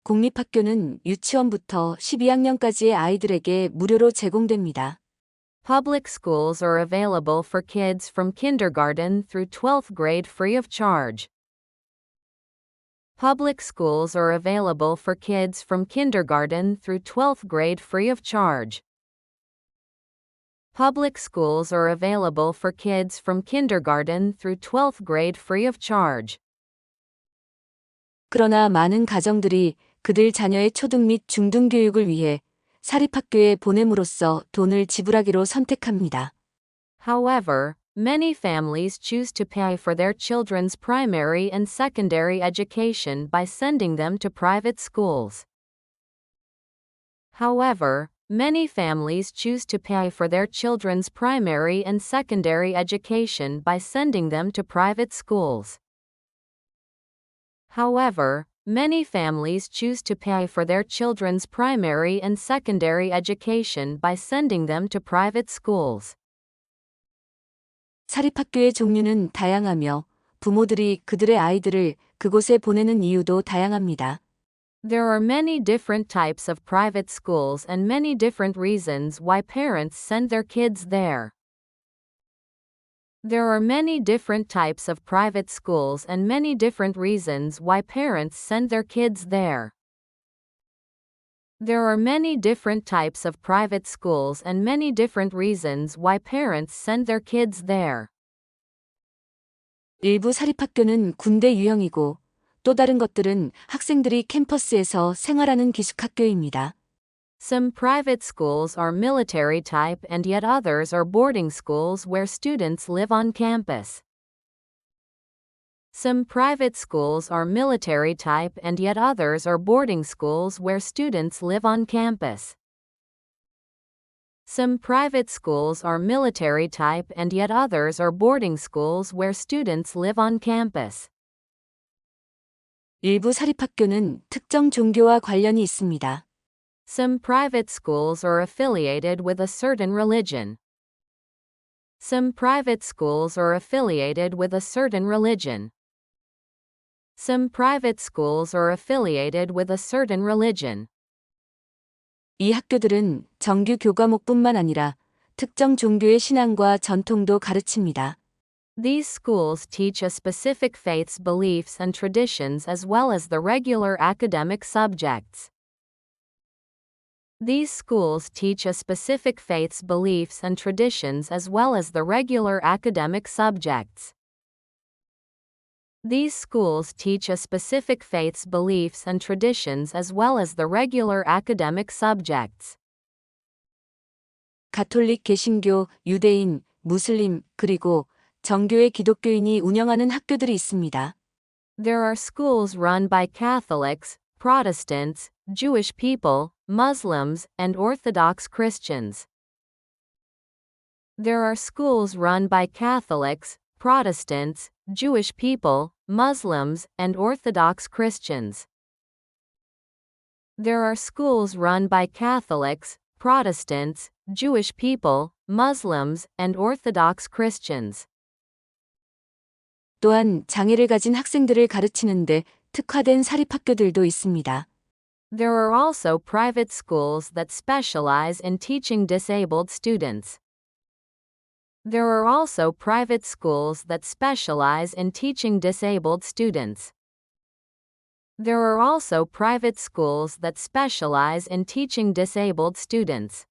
공립학교는 유치원부터 12학년까지의 아이들에게 무료로 제공됩니다. Public schools are available for kids from kindergarten through 12th grade free of charge. Public schools are available for kids from kindergarten through 12th grade free of charge. Public schools are available for kids from kindergarten through 12th grade free of charge. 그러나 많은 가정들이 그들 자녀의 초등 및 중등 교육을 위해 사립학교에 보냄으로써 돈을 지불하기로 선택합니다. However, many families choose to pay for their children's primary and secondary education by sending them to private schools. However, many families choose to pay for their children's primary and secondary education by sending them to private schools. However, many families choose to pay for their children's primary and secondary education by sending them to private schools. 사립학교의 종류는 다양하며 부모들이 그들의 아이들을 그곳에 보내는 이유도 다양합니다. There are many different types of private schools and many different reasons why parents send their kids there. There are many different types of private schools and many different reasons why parents send their kids there. There are many different types of private schools and many different reasons why parents send their kids there. 일부 사립학교는 군대 유형이고 또 다른 것들은 학생들이 캠퍼스에서 생활하는 기숙학교입니다. Some private schools are military type and yet others are boarding schools where students live on campus. Some private schools are military type and yet others are boarding schools where students live on campus. Some private schools are military type and yet others are boarding schools where students live on campus. 일부 사립학교는 특정 종교와 관련이 있습니다. Some private schools are affiliated with a certain religion. Some private schools are affiliated with a certain religion. Some private schools are affiliated with a certain religion. 이 학교들은 정규 교과목뿐만 아니라 특정 종교의 신앙과 전통도 가르칩니다. These schools teach a specific faith's beliefs and traditions as well as the regular academic subjects. These schools teach a specific faith's beliefs and traditions as well as the regular academic subjects. These schools teach a specific faith's beliefs and traditions as well as the regular academic subjects. 가톨릭, 개신교, 유대인, 무슬림, 그리고 정교회 기독교인이 운영하는 학교들이 있습니다. There are schools run by Catholics, Protestants, Jewish people, Muslims, and Orthodox Christians. There are schools run by Catholics, Protestants, Jewish people, Muslims, and Orthodox Christians. There are schools run by Catholics, Protestants, Jewish people, Muslims, and Orthodox Christians. 또한 장애를 가진 학생들을 가르치는데 특화된 사립학교들도 있습니다. There are also private schools that specialize in teaching disabled students. There are also private schools that specialize in teaching disabled students. There are also private schools that specialize in teaching disabled students.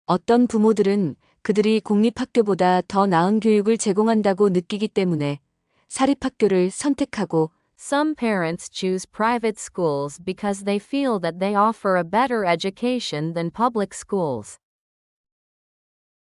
어떤 부모들은 그들이 공립학교보다 더 나은 교육을 제공한다고 느끼기 때문에 사립학교를 선택하고 Some parents choose private schools because they feel that they offer a better education than public schools.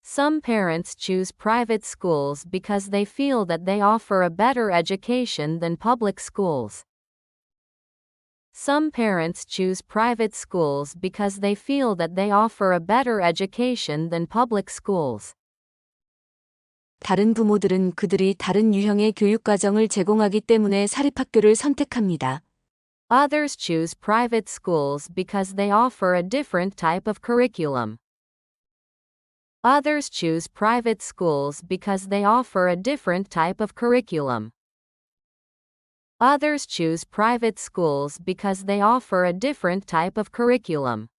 Some parents choose private schools because they feel that they offer a better education than public schools. Some parents choose private schools because they feel that they offer a better education than public schools. 다른 부모들은 그들이 다른 유형의 교육과정을 제공하기 때문에 사립학교를 선택합니다. Others choose private schools because they offer a different type of curriculum. Others choose private schools because they offer a different type of curriculum. Others choose private schools because they offer a different type of curriculum.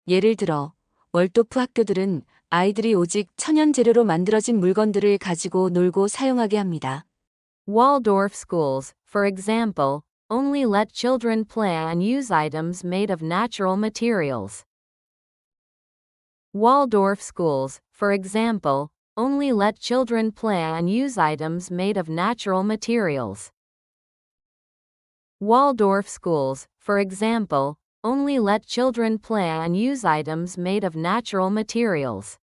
예를 들어, 월도프 학교들은 아이들이 오직 천연 재료로 만들어진 물건들을 가지고 놀고 사용하게 합니다. Waldorf schools, for example, only let children play and use items made of natural materials. Waldorf schools, for example, only let children play and use items made of natural materials. Waldorf schools, for example, only let children play and use items made of natural materials.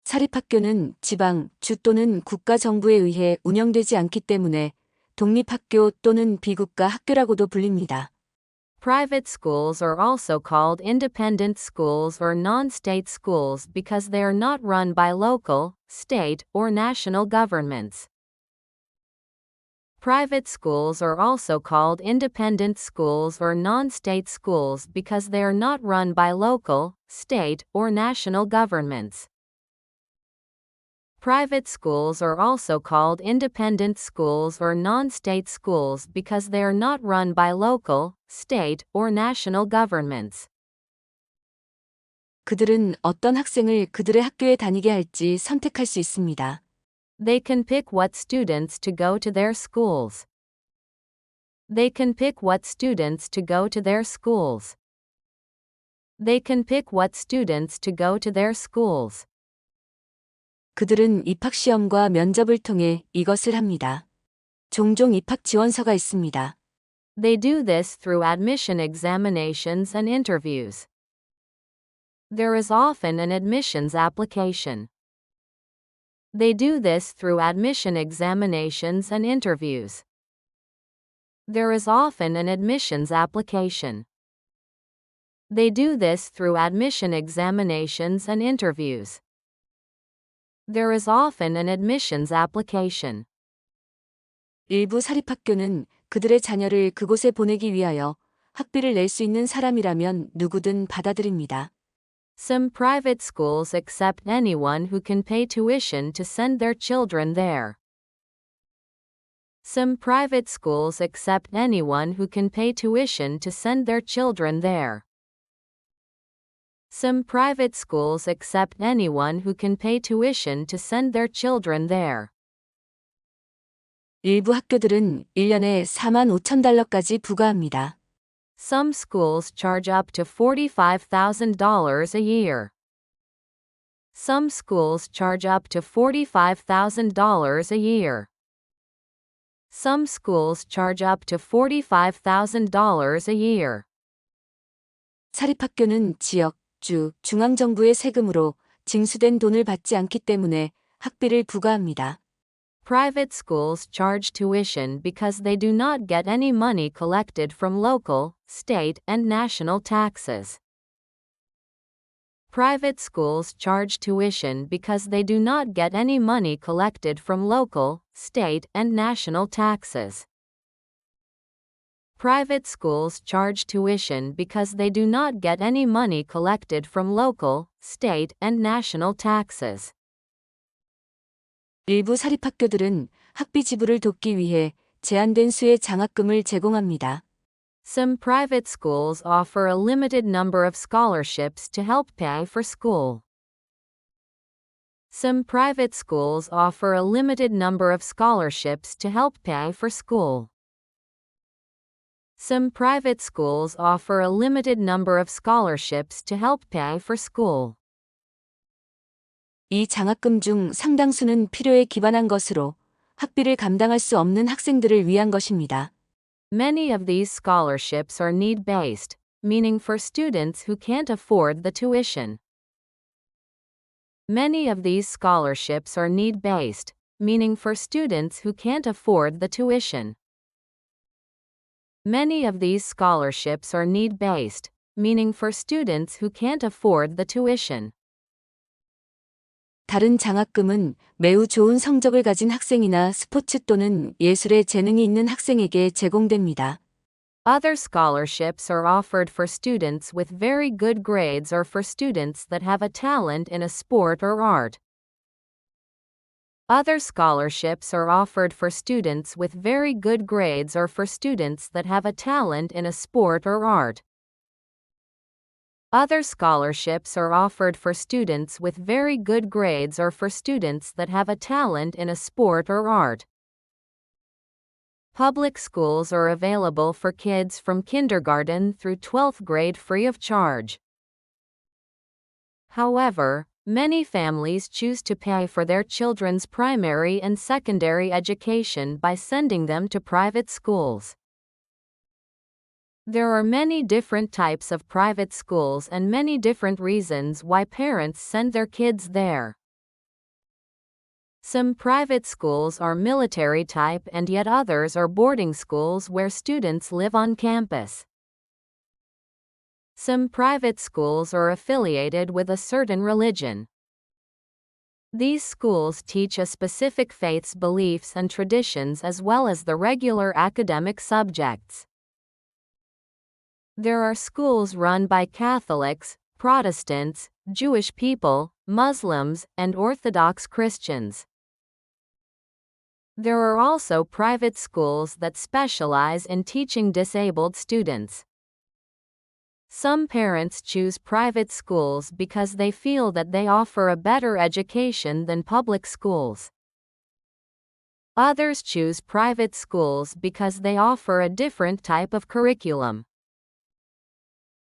사립학교는 지방, 주 또는 국가 정부에 의해 운영되지 않기 때문에 독립학교 또는 비국가 학교라고도 불립니다. Private schools are also called independent schools or non-state schools because they are not run by local, state, or national governments. Private schools are also called independent schools or non-state schools because they are not run by local, state, or national governments. Private schools are also called independent schools or non-state schools because they are not run by local, state, or national governments. 그들은 어떤 학생을 그들의 학교에 다니게 할지 선택할 수 있습니다. They can pick what students to go to their schools. They can pick what students to go to their schools. They can pick what students to go to their schools. 그들은 입학시험과 면접을 통해 이것을 합니다. 종종 입학 지원서가 있습니다. They do this through admission examinations and interviews. There is often an admissions application. They do this through admission examinations and interviews. There is often an admissions application. They do this through admission examinations and interviews. There is often an admissions application. 일부 사립학교는 그들의 자녀를 그곳에 보내기 위하여 학비를 낼 수 있는 사람이라면 누구든 받아들입니다. Some private schools accept anyone who can pay tuition to send their children there. Some private schools accept anyone who can pay tuition to send their children there. Some private schools accept anyone who can pay tuition to send their children there. 일부 학교들은 1년에 45,000달러까지 부과합니다. Some schools charge up to $45,000 a year. Some schools charge up to $45,000 a year. Some schools charge up to $45,000 a year. 사립학교는 지역, 주, 중앙정부의 세금으로 징수된 돈을 받지 않기 때문에 학비를 부과합니다. Private schools charge tuition because they do not get any money collected from local, state, and national taxes. Private schools charge tuition because they do not get any money collected from local, state, and national taxes. Private schools charge tuition because they do not get any money collected from local, state, and national taxes. 일부 사립학교들은 학비 지불을 돕기 위해 제한된 수의 장학금을 제공합니다. Some private schools offer a limited number of scholarships to help pay for school. Some private schools offer a limited number of scholarships to help pay for school. Some private schools offer a limited number of scholarships to help pay for school. 이 장학금 중 상당수는 필요에 기반한 것으로 학비를 감당할 수 없는 학생들을 위한 것입니다. Many of these scholarships are need-based, meaning for students who can't afford the tuition. Many of these scholarships are need-based, meaning for students who can't afford the tuition. Many of these scholarships are need-based, meaning for students who can't afford the tuition. 다른 장학금은 매우 좋은 성적을 가진 학생이나 스포츠 또는 예술에 재능이 있는 학생에게 제공됩니다. Other scholarships are offered for students with very good grades or for students that have a talent in a sport or art. Other scholarships are offered for students with very good grades or for students that have a talent in a sport or art. Other scholarships are offered for students with very good grades or for students that have a talent in a sport or art. Public schools are available for kids from kindergarten through 12th grade free of charge. However, many families choose to pay for their children's primary and secondary education by sending them to private schools. There are many different types of private schools and many different reasons why parents send their kids there. Some private schools are military type and yet others are boarding schools where students live on campus. Some private schools are affiliated with a certain religion. These schools teach a specific faith's beliefs and traditions as well as the regular academic subjects. There are schools run by Catholics, Protestants, Jewish people, Muslims, and Orthodox Christians. There are also private schools that specialize in teaching disabled students. Some parents choose private schools because they feel that they offer a better education than public schools. Others choose private schools because they offer a different type of curriculum.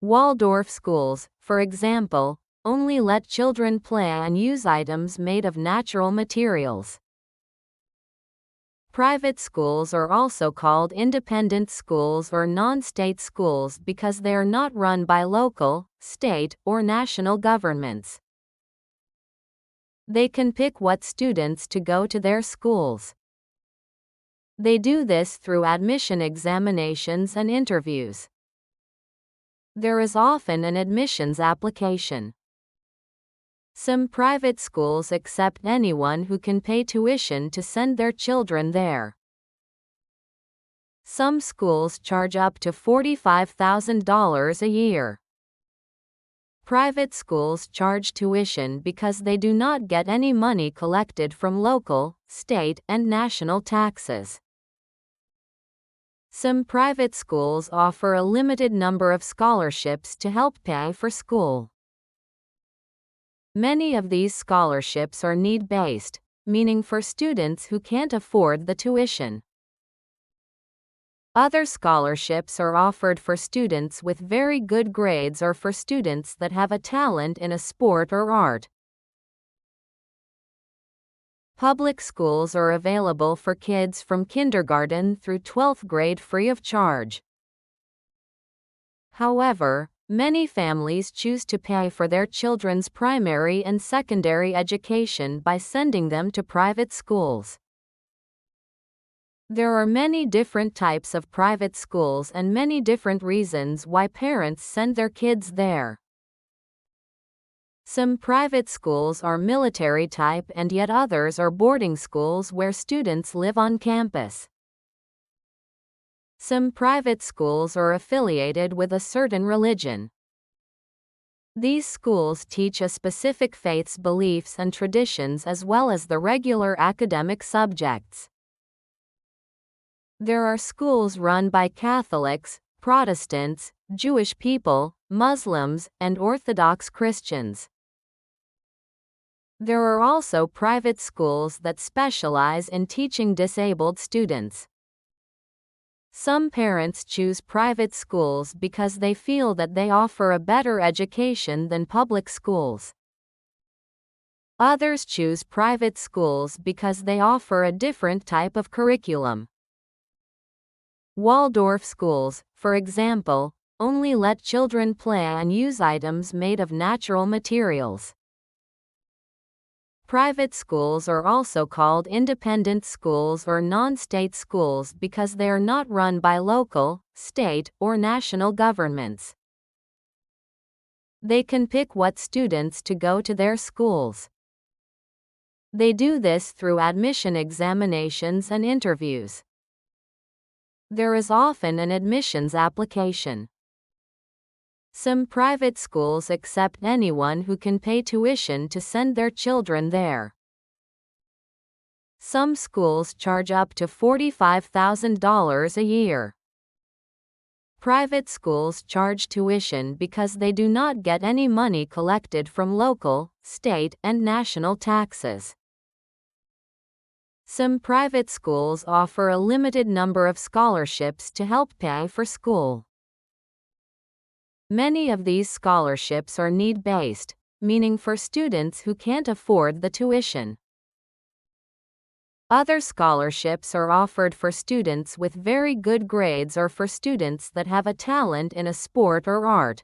Waldorf schools, for example, only let children play and use items made of natural materials. Private schools are also called independent schools or non-state schools because they are not run by local, state, or national governments. They can pick what students to go to their schools. They do this through admission examinations and interviews. There is often an admissions application. Some private schools accept anyone who can pay tuition to send their children there. Some schools charge up to $45,000 a year. Private schools charge tuition because they do not get any money collected from local, state, and national taxes. Some private schools offer a limited number of scholarships to help pay for school. Many of these scholarships are need-based, meaning for students who can't afford the tuition. Other scholarships are offered for students with very good grades or for students that have a talent in a sport or art. Public schools are available for kids from kindergarten through 12th grade free of charge. However, many families choose to pay for their children's primary and secondary education by sending them to private schools. There are many different types of private schools and many different reasons why parents send their kids there. Some private schools are military type and yet others are boarding schools where students live on campus. Some private schools are affiliated with a certain religion. These schools teach a specific faith's beliefs and traditions as well as the regular academic subjects. There are schools run by Catholics, Protestants, Jewish people, Muslims, and Orthodox Christians. There are also private schools that specialize in teaching disabled students. Some parents choose private schools because they feel that they offer a better education than public schools. Others choose private schools because they offer a different type of curriculum. Waldorf schools, for example, only let children play and use items made of natural materials. Private schools are also called independent schools or non-state schools because they are not run by local, state, or national governments. They can pick what students to go to their schools. They do this through admission examinations and interviews. There is often an admissions application. Some private schools accept anyone who can pay tuition to send their children there. Some schools charge up to $45,000 a year. Private schools charge tuition because they do not get any money collected from local, state, and national taxes. Some private schools offer a limited number of scholarships to help pay for school. Many of these scholarships are need-based, meaning for students who can't afford the tuition. Other scholarships are offered for students with very good grades or for students that have a talent in a sport or art.